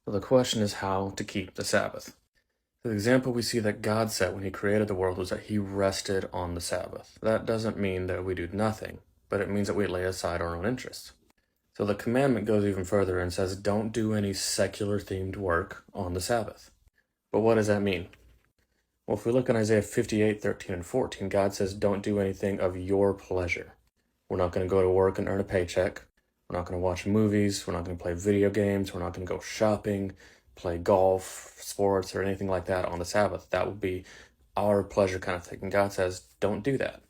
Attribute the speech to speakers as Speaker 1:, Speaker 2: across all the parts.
Speaker 1: So the question is how to keep the Sabbath. The example we see that God set when he created the world was that he rested on the Sabbath. That doesn't mean that we do nothing, but it means that we lay aside our own interests. So the commandment goes even further and says don't do any secular themed work on the Sabbath. But what does that mean? Well, if we look in Isaiah 58:13 and 14, God says don't do anything of your pleasure. We're not going to go to work and earn a paycheck. We're not going to watch movies. We're not going to play video games. We're not going to go shopping, play golf, sports, or anything like that on the Sabbath. That would be our pleasure kind of thing. And God says, don't do that.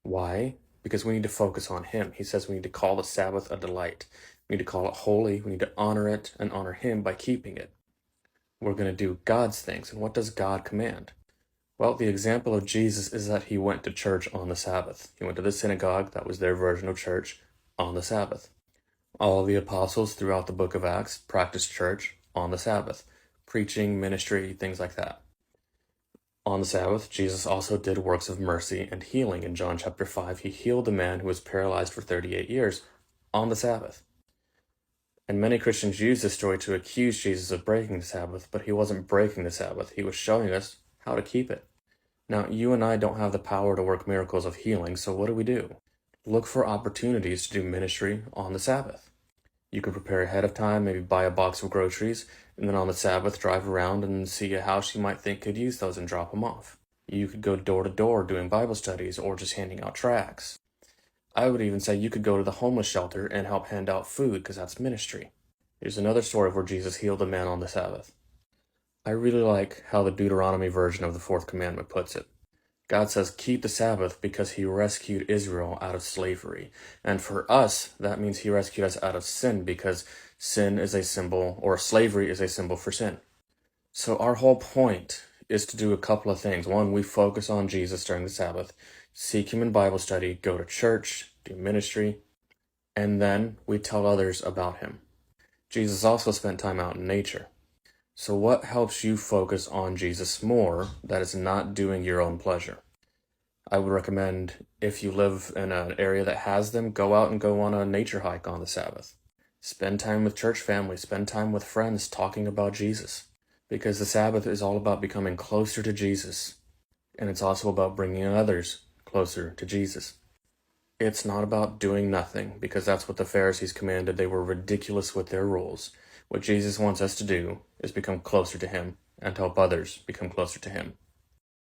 Speaker 1: Why? Because we need to focus on Him. He says we need to call the Sabbath a delight. We need to call it holy. We need to honor it and honor Him by keeping it. We're going to do God's things. And what does God command? Well, the example of Jesus is that he went to church on the Sabbath. He went to the synagogue, that was their version of church, on the Sabbath. All of the apostles throughout the book of Acts practiced church on the Sabbath, preaching, ministry, things like that. On the Sabbath, Jesus also did works of mercy and healing. In John chapter 5, he healed a man who was paralyzed for 38 years on the Sabbath. And many Christians use this story to accuse Jesus of breaking the Sabbath, but he wasn't breaking the Sabbath. He was showing us how to keep it. Now, you and I don't have the power to work miracles of healing, so what do? Look for opportunities to do ministry on the Sabbath. You could prepare ahead of time, maybe buy a box of groceries, and then on the Sabbath drive around and see a house you might think could use those and drop them off. You could go door to door doing Bible studies or just handing out tracts. I would even say you could go to the homeless shelter and help hand out food because that's ministry. Here's another story where Jesus healed a man on the Sabbath. I really like how the Deuteronomy version of the fourth commandment puts it. God says, keep the Sabbath because he rescued Israel out of slavery. And for us, that means he rescued us out of sin because sin is a symbol, or slavery is a symbol for sin. So our whole point is to do a couple of things. One, we focus on Jesus during the Sabbath, seek him in Bible study, go to church, do ministry, and then we tell others about him. Jesus also spent time out in nature. So what helps you focus on Jesus more that is not doing your own pleasure? I would recommend, if you live in an area that has them, go out and go on a nature hike on the Sabbath. Spend time with church family, spend time with friends talking about Jesus. Because the Sabbath is all about becoming closer to Jesus. And it's also about bringing others closer to Jesus. It's not about doing nothing, because that's what the Pharisees commanded. They were ridiculous with their rules. What Jesus wants us to do is become closer to him and help others become closer to him.